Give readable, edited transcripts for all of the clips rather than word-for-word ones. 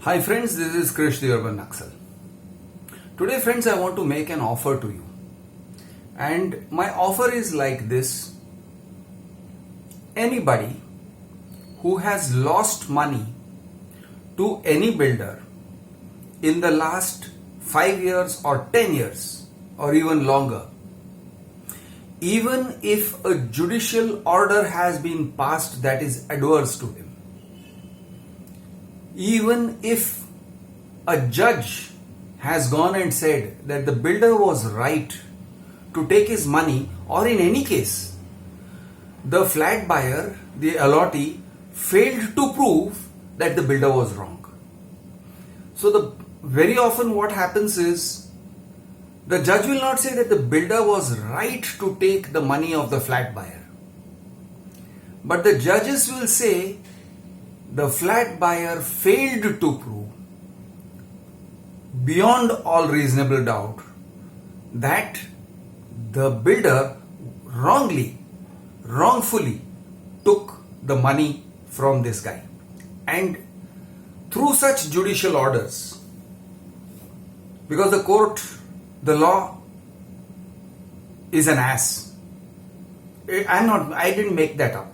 Hi friends, this is Krish the Urban Naxal. Today friends, I want to make an offer to you. And my offer is like this. Anybody who has lost money to any builder in the last 5 years or 10 years or even longer, even if a judicial order has been passed that is adverse to him, even if a judge has gone and said that the builder was right to take his money, or in any case, the flat buyer, the allottee, failed to prove that the builder was wrong. So very often what happens is, the judge will not say that the builder was right to take the money of the flat buyer, but the judges will say the flat buyer failed to prove beyond all reasonable doubt that the builder wrongfully took the money from this guy. And through such judicial orders, because the law is an ass. I didn't make that up.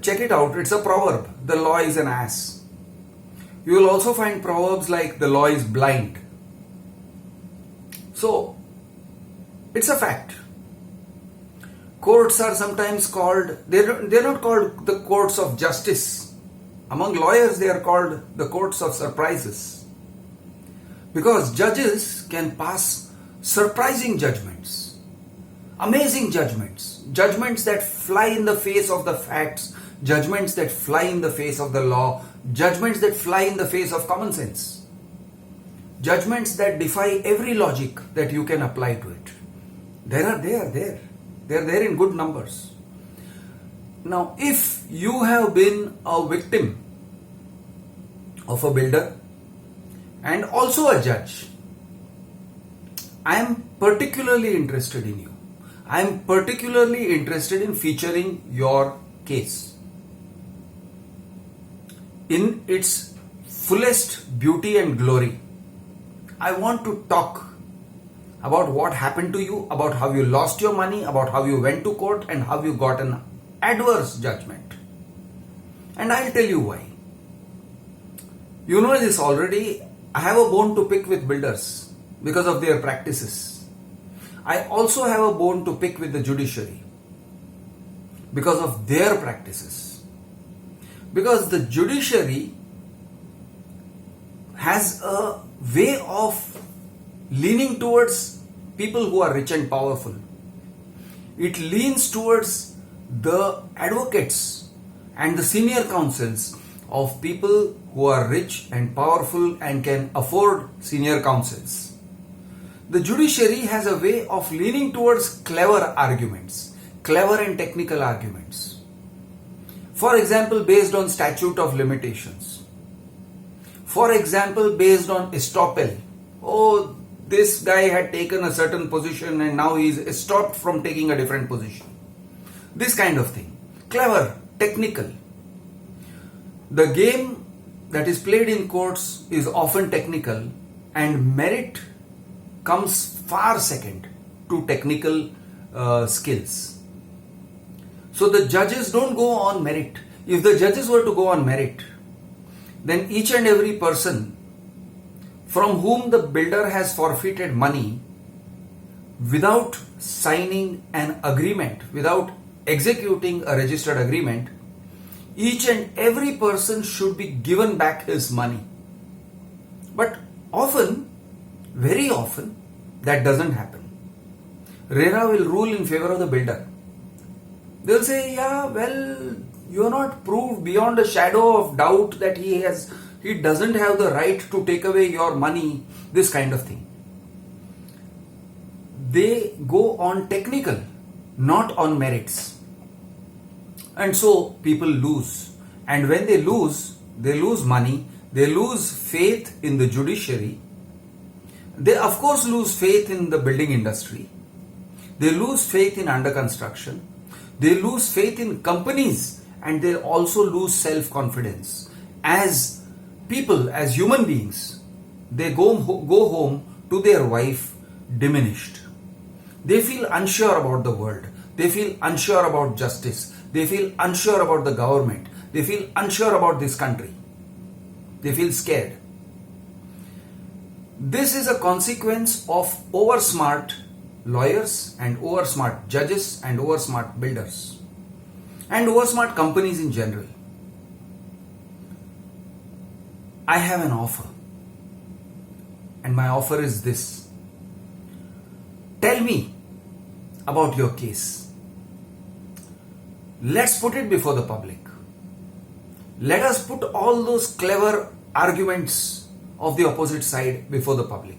Check it out, it's a proverb. The law is an ass. You will also find proverbs like the law is blind. So, it's a fact. Courts are sometimes called, they're not called the courts of justice. Among lawyers, they are called the courts of surprises. Because judges can pass surprising judgments, amazing judgments, judgments that fly in the face of the facts, judgments that fly in the face of the law, judgments that fly in the face of common sense, judgments that defy every logic that you can apply to it. They are there in good numbers. Now, if you have been a victim of a builder and also a judge, I am particularly interested in you. I am particularly interested in featuring your case in its fullest beauty and glory. I want to talk about what happened to you, about how you lost your money, about how you went to court and how you got an adverse judgment. And I'll tell you why. You know this already. I have a bone to pick with builders because of their practices. I also have a bone to pick with the judiciary because of their practices. Because the judiciary has a way of leaning towards people who are rich and powerful. It leans towards the advocates and the senior counsels of people who are rich and powerful and can afford senior counsels. The judiciary has a way of leaning towards clever arguments, clever and technical arguments. For example, based on statute of limitations. For example, based on estoppel. Oh, this guy had taken a certain position and now he is stopped from taking a different position. This kind of thing. Clever, technical. The game that is played in courts is often technical, and merit comes far second to technical skills. So the judges don't go on merit. If the judges were to go on merit, then each and every person from whom the builder has forfeited money without signing an agreement, without executing a registered agreement, each and every person should be given back his money. But often, very often, that doesn't happen. RERA will rule in favor of the builder. They'll say, yeah, well, you are not proved beyond a shadow of doubt that he doesn't have the right to take away your money, this kind of thing. They go on technical, not on merits. And so people lose. And when they lose money, they lose faith in the judiciary. They of course lose faith in the building industry. They lose faith in under construction. They lose faith in companies, and they also lose self-confidence as people as human beings, they go home to their wife diminished. They feel unsure about the world. They feel unsure about justice. They feel unsure about the government. They feel unsure about this country. They feel scared. This is a consequence of oversmart lawyers and oversmart judges and oversmart builders and oversmart companies in general. I have an offer, and my offer is this. Tell me about your case. Let's put it before the public. Let us put all those clever arguments of the opposite side before the public.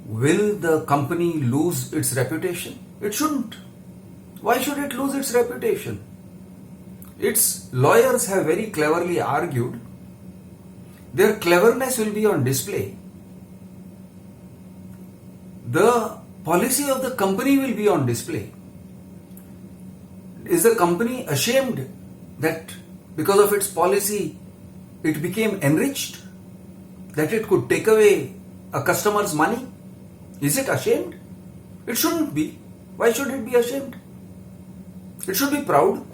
Will the company lose its reputation? It shouldn't. Why should it lose its reputation? Its lawyers have very cleverly argued. Their cleverness will be on display. The policy of the company will be on display. Is the company ashamed that because of its policy it became enriched? That it could take away a customer's money? Is it ashamed? It shouldn't be. Why should it be ashamed? It should be proud.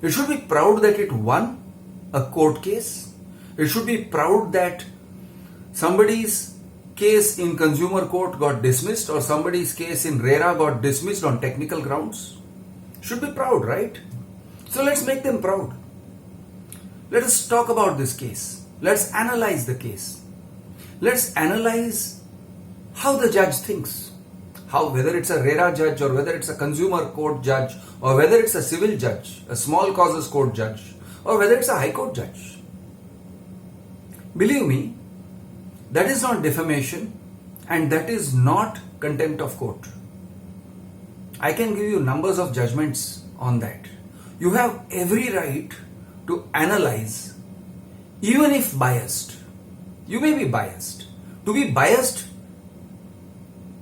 It should be proud that it won a court case. It should be proud that somebody's case in consumer court got dismissed or somebody's case in RERA got dismissed on technical grounds. Should be proud, right? So let's make them proud. Let us talk about this case. Let's analyze the case. Let's analyze how the judge thinks. Whether it's a RERA judge or whether it's a consumer court judge or whether it's a civil judge, a small causes court judge or whether it's a high court judge. Believe me, that is not defamation and that is not contempt of court. I can give you numbers of judgments on that. You have every right to analyze, even if biased. You may be biased. To be biased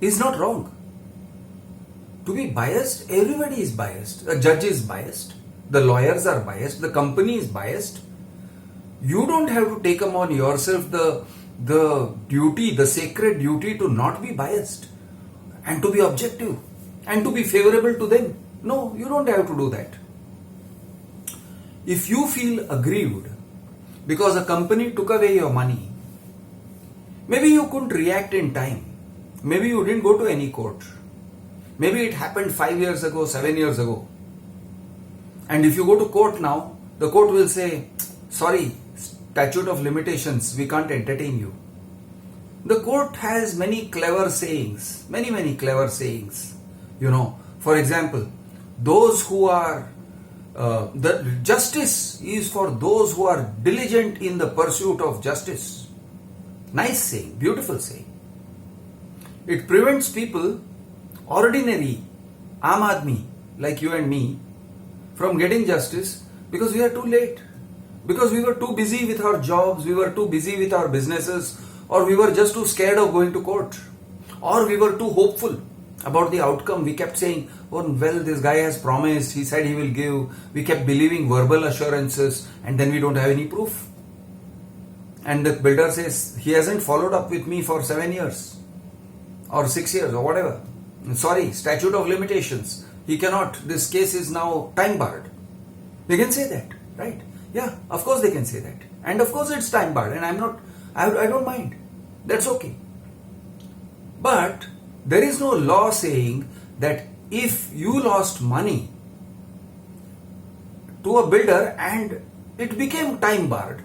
is not wrong. To be biased, everybody is biased. A judge is biased. The lawyers are biased. The company is biased. You don't have to take upon yourself the duty, the sacred duty to not be biased and to be objective and to be favorable to them. No, you don't have to do that. If you feel aggrieved because a company took away your money, maybe you couldn't react in time. Maybe you didn't go to any court. Maybe it happened 5 years ago, 7 years ago. And if you go to court now, the court will say, sorry, statute of limitations, we can't entertain you. The court has many clever sayings, many clever sayings. For example, those who are, the justice is for those who are diligent in the pursuit of justice. Nice saying, beautiful saying. It prevents people, ordinary, aam aadmi, like you and me, from getting justice because we are too late. Because we were too busy with our jobs, we were too busy with our businesses, or we were just too scared of going to court. Or we were too hopeful about the outcome. We kept saying, oh well, this guy has promised, he said he will give. We kept believing verbal assurances and then we don't have any proof. And the builder says, he hasn't followed up with me for 7 years or 6 years or whatever. Sorry, statute of limitations. He cannot, this case is now time barred. They can say that, right? Yeah, of course they can say that. And of course it's time barred and I don't mind. That's okay. But there is no law saying that if you lost money to a builder and it became time barred,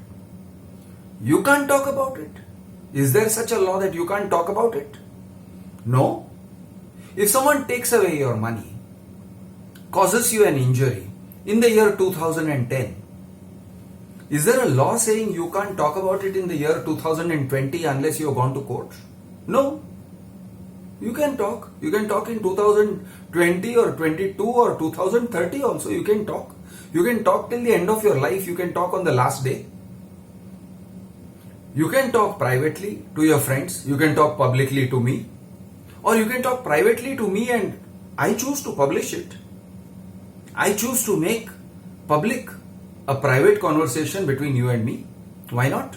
you can't talk about it. Is there such a law that you can't talk about it? No. If someone takes away your money, causes you an injury in the year 2010, is there a law saying you can't talk about it in the year 2020 unless you have gone to court? No. You can talk. You can talk in 2020 or 22 or 2030 also. You can talk. You can talk till the end of your life. You can talk on the last day. You can talk privately to your friends. You can talk publicly to me. Or you can talk privately to me and I choose to publish it. I choose to make public a private conversation between you and me. Why not?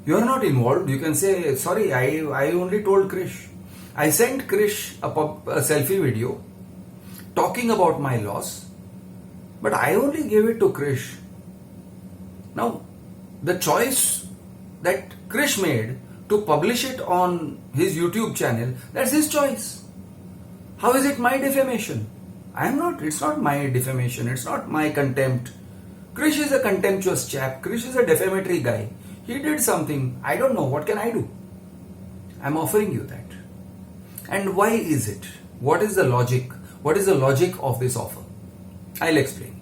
You are not involved. You can say, sorry, I only told Krish. I sent Krish a selfie video talking about my loss, but I only gave it to Krish. Now, the choice that Krish made to publish it on his YouTube channel, that's his choice. How is it my defamation? It's not my defamation, it's not my contempt. Krish is a contemptuous chap, Krish is a defamatory guy. He did something, I don't know, what can I do? I'm offering you that. And why is it? What is the logic? What is the logic of this offer? I'll explain.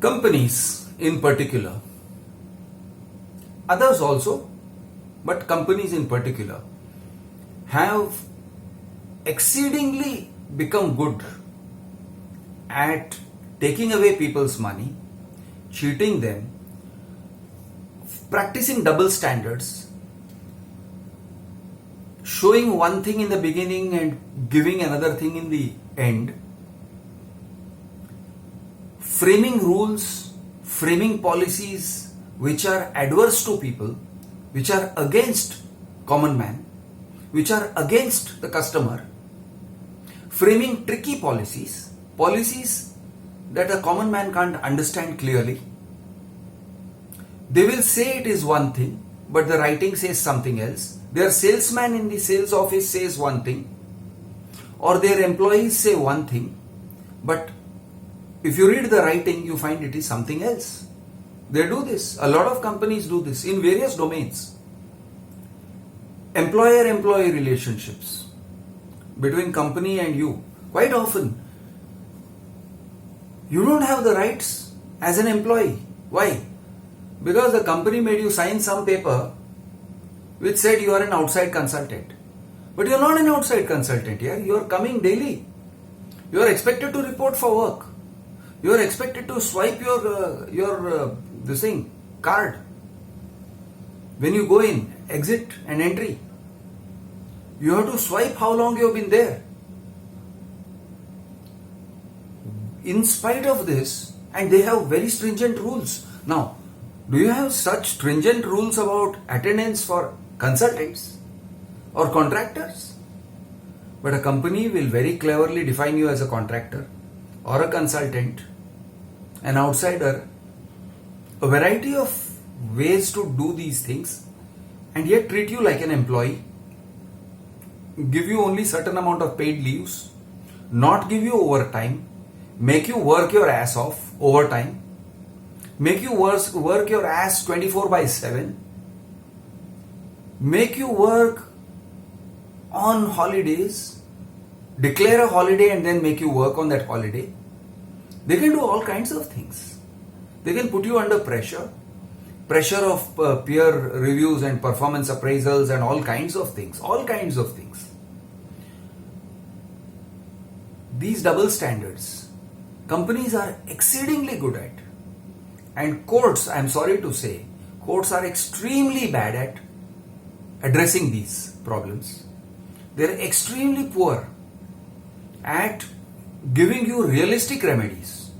Companies in particular, others also, but companies in particular, have exceedingly become good at taking away people's money, cheating them, practicing double standards, showing one thing in the beginning and giving another thing in the end, framing rules, framing policies which are adverse to people, which are against common man, which are against the customer, framing tricky policies that a common man can't understand clearly. They will say it is one thing, but the writing says something else. Their salesman in the sales office says one thing, or their employees say one thing, but if you read the writing, you find it is something else. They do this. A lot of companies do this in various domains. Employer-employee relationships between company and you. Quite often, you don't have the rights as an employee. Why? Because the company made you sign some paper which said you are an outside consultant. But you are not an outside consultant here. You are coming daily. You are expected to report for work. You are expected to swipe your card when you go in, exit and entry. You have to swipe how long you have been there. In spite of this, and they have very stringent rules. Now, do you have such stringent rules about attendance for consultants or contractors? But a company will very cleverly define you as a contractor or a consultant, an outsider, a variety of ways to do these things, and yet treat you like an employee, give you only certain amount of paid leaves, not give you overtime, make you work your ass off overtime, make you work your ass 24/7, make you work on holidays, declare a holiday and then make you work on that holiday. They can do all kinds of things. They can put you under pressure of peer reviews and performance appraisals and all kinds of things. These double standards, companies are exceedingly good at. And courts, I'm sorry to say, courts are extremely bad at addressing these problems. They're extremely poor at giving you realistic remedies.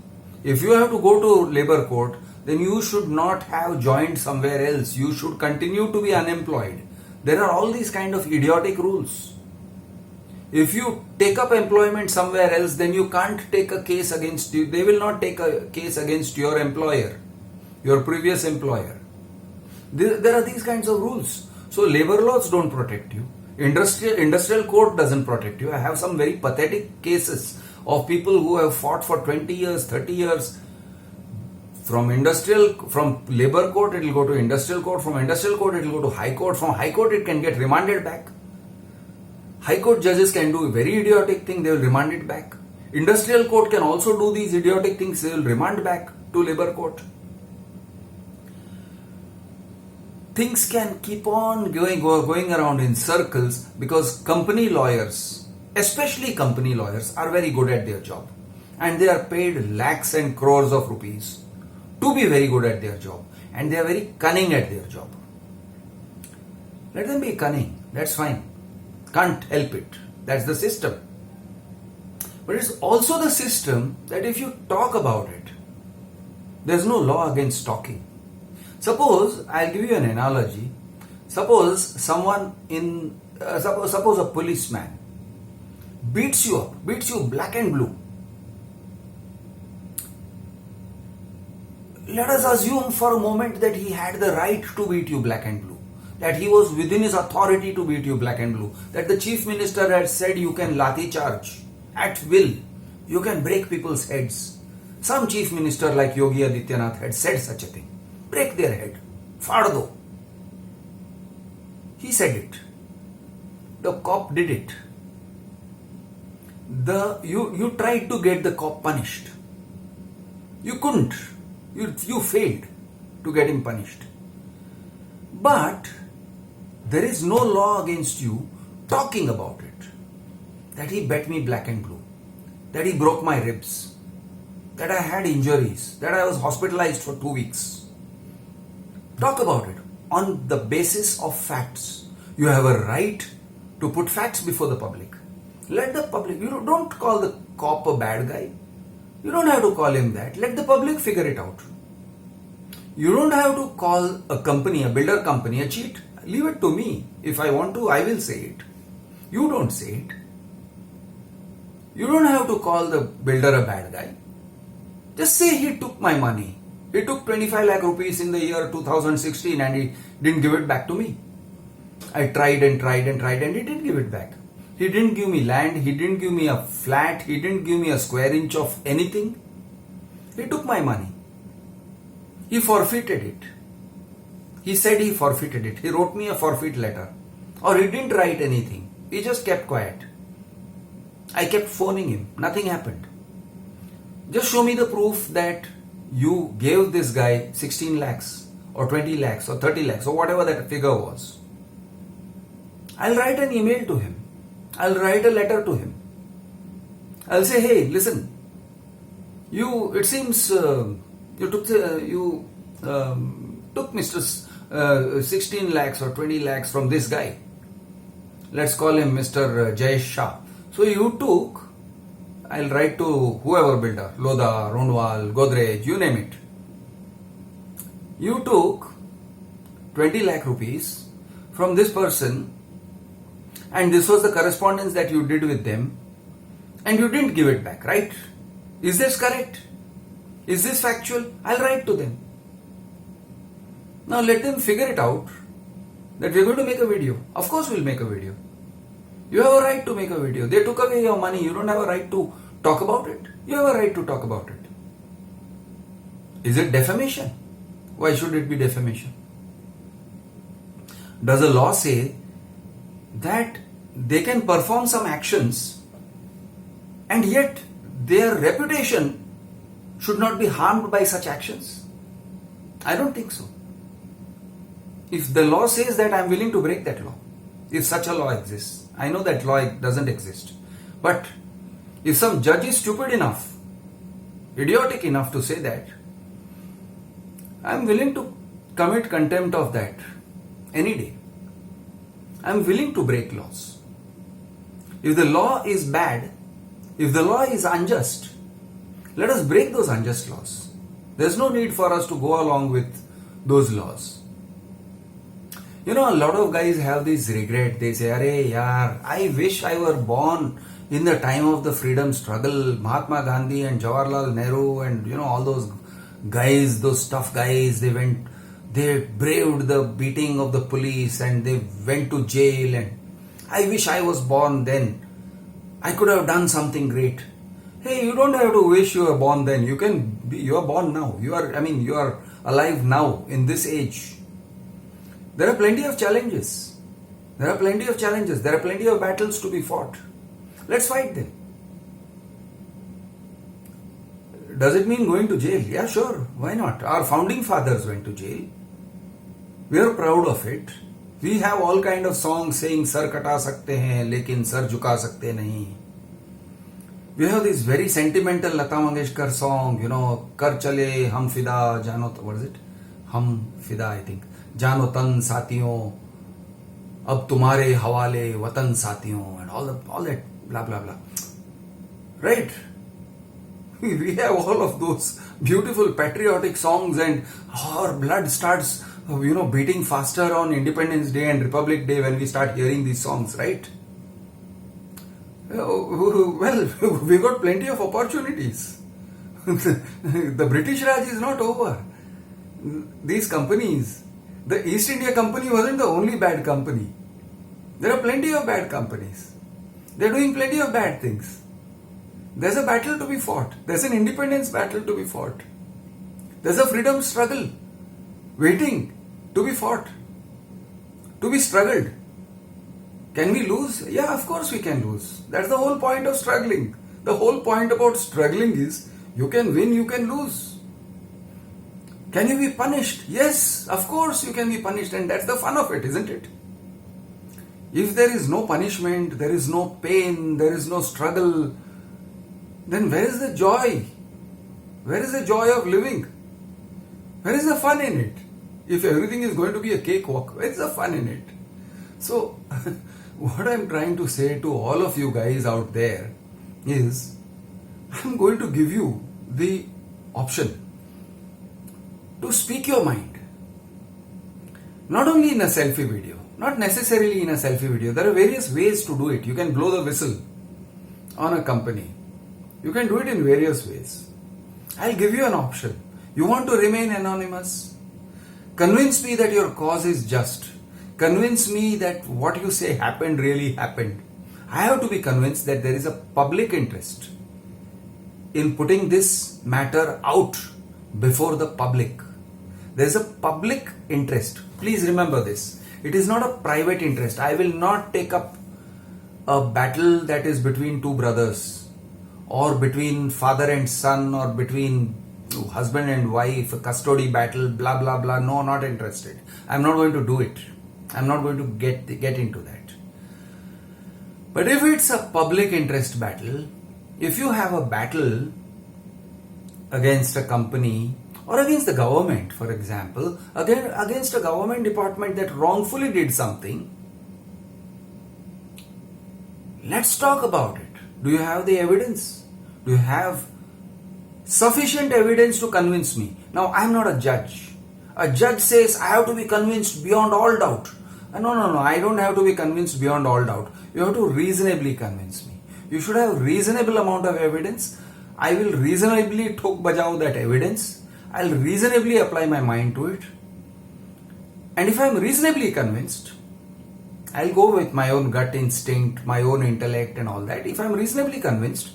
If you have to go to labor court, then you should not have joined somewhere else. You should continue to be unemployed. There are all these kind of idiotic rules. If you take up employment somewhere else, then you can't take a case against you. They will not take a case against your employer, your previous employer. There are these kinds of rules. So labor laws don't protect you. Industrial court doesn't protect you. I have some very pathetic cases of people who have fought for 20 years, 30 years. From labor court, it will go to industrial court. From industrial court, it will go to high court. From high court, it can get remanded back. High court judges can do a very idiotic thing. They will remand it back. Industrial court can also do these idiotic things. They will remand back to labor court. Things can keep on going around in circles because company lawyers, especially company lawyers, are very good at their job. And they are paid lakhs and crores of rupees to be very good at their job. And they are very cunning at their job. Let them be cunning. That's fine. Can't help it. That's the system. But it's also the system that if you talk about it, there's no law against talking. Suppose, I'll give you an analogy. Suppose someone suppose a policeman beats you up, beats you black and blue. Let us assume for a moment that he had the right to beat you black and blue, that he was within his authority to beat you black and blue, that the chief minister had said you can lathi charge at will, you can break people's heads. Some chief minister like Yogi Adityanath had said such a thing. Break their head. Faad do. He said it. The cop did it. You tried to get the cop punished. You couldn't. You failed to get him punished. But there is no law against you talking about it. That he bet me black and blue. That he broke my ribs. That I had injuries. That I was hospitalized for 2 weeks. Talk about it on the basis of facts. You have a right to put facts before the public. Let the public, you don't call the cop a bad guy. You don't have to call him that. Let the public figure it out. You don't have to call a company, a builder company, a cheat. Leave it to me. If I want to, I will say it. You don't say it. You don't have to call the builder a bad guy. Just say he took my money. He took 25 lakh rupees in the year 2016 and he didn't give it back to me. I tried and tried and tried and he didn't give it back. He didn't give me land, he didn't give me a flat, he didn't give me a square inch of anything. He took my money. He forfeited it. He said he forfeited it. He wrote me a forfeit letter. Or he didn't write anything. He just kept quiet. I kept phoning him. Nothing happened. Just show me the proof that you gave this guy 16 lakhs or 20 lakhs or 30 lakhs or whatever that figure was. I'll write an email to him. I'll write a letter to him. I'll say, hey, listen, it seems you took Mr. 16 lakhs or 20 lakhs from this guy. Let's call him Mr. Jayesh Shah. So you took, I'll write to whoever builder, Lodha, Rundwal, Godrej, you name it. You took 20 lakh rupees from this person and this was the correspondence that you did with them and you didn't give it back, right? Is this correct? Is this factual? I'll write to them. Now let them figure it out that we're going to make a video. Of course we'll make a video. You have a right to make a video. They took away your money. You don't have a right to talk about it. You have a right to talk about it. Is it defamation? Why should it be defamation? Does the law say that they can perform some actions and yet their reputation should not be harmed by such actions? I don't think so. If the law says that, I'm willing to break that law. If such a law exists. I know that law doesn't exist. But if some judge is stupid enough, idiotic enough to say that, I'm willing to commit contempt of that any day. I'm willing to break laws. If the law is bad, if the law is unjust, let us break those unjust laws. There's no need for us to go along with those laws. You know, a lot of guys have this regret. They say, Arey yaar, I wish I were born in the time of the freedom struggle. Mahatma Gandhi and Jawaharlal Nehru and, all those guys, those tough guys, they braved the beating of the police and they went to jail, and I wish I was born then. I could have done something great. Hey, you don't have to wish you were born then. You are born now. You are alive now in this age. There are plenty of challenges. There are plenty of battles to be fought. Let's fight them. Does it mean going to jail? Yeah, sure. Why not? Our founding fathers went to jail. We are proud of it. We have all kind of songs saying sar kata sakte hain lekin sar jhuka sakte nahi. We have this very sentimental Lata Mangeshkar song, kar chale hum fida jano, what is it? Hum fida, I think. जानो तन साथियों अब तुम्हारे हवाले वतन साथियों and all that blah blah blah, right? We have all of those beautiful patriotic songs, and our blood starts, beating faster on Independence Day and Republic Day when we start hearing these songs, right? Well, we got plenty of opportunities. The British Raj is not over. These companies, the East India Company wasn't the only bad company. There are plenty of bad companies. They're doing plenty of bad things. There's a battle to be fought. There's an independence battle to be fought. There's a freedom struggle waiting to be fought, to be struggled. Can we lose? Yeah, of course we can lose. That's the whole point of struggling. The whole point about struggling is you can win, you can lose. Can you be punished? Yes, of course you can be punished, and that's the fun of it, isn't it? If there is no punishment, there is no pain, there is no struggle, then where is the joy? Where is the joy of living? Where is the fun in it? If everything is going to be a cakewalk, where is the fun in it? So, what I'm trying to say to all of you guys out there is, I'm going to give you the option to speak your mind. Not only in a selfie video, not necessarily in a selfie video. There are various ways to do it. You can blow the whistle on a company. You can do it in various ways. I'll give you an option. You want to remain anonymous? Convince me that your cause is just. Convince me that what you say happened really happened. I have to be convinced that there is a public interest in putting this matter out before the public. There is a public interest. Please remember this. It is not a private interest. I will not take up a battle that is between two brothers, or between father and son, or between husband and wife, a custody battle, blah blah blah. No, not interested. I'm not going to do it. I'm not going to get into that. But if it's a public interest battle, if you have a battle against a company or against the government, for example, against a government department that wrongfully did something, let's talk about it. Do you have the evidence? Do you have sufficient evidence to convince me? Now, I'm not a judge. A judge says I have to be convinced beyond all doubt. No, I don't have to be convinced beyond all doubt. You have to reasonably convince me. You should have reasonable amount of evidence. I will reasonably thok bajao that evidence. I'll reasonably apply my mind to it. And if I'm reasonably convinced, I'll go with my own gut instinct, my own intellect and all that. If I'm reasonably convinced,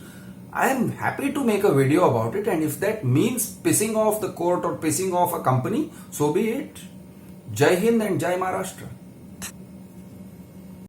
I am happy to make a video about it, and if that means pissing off the court or pissing off a company, so be it. Jai Hind and Jai Maharashtra.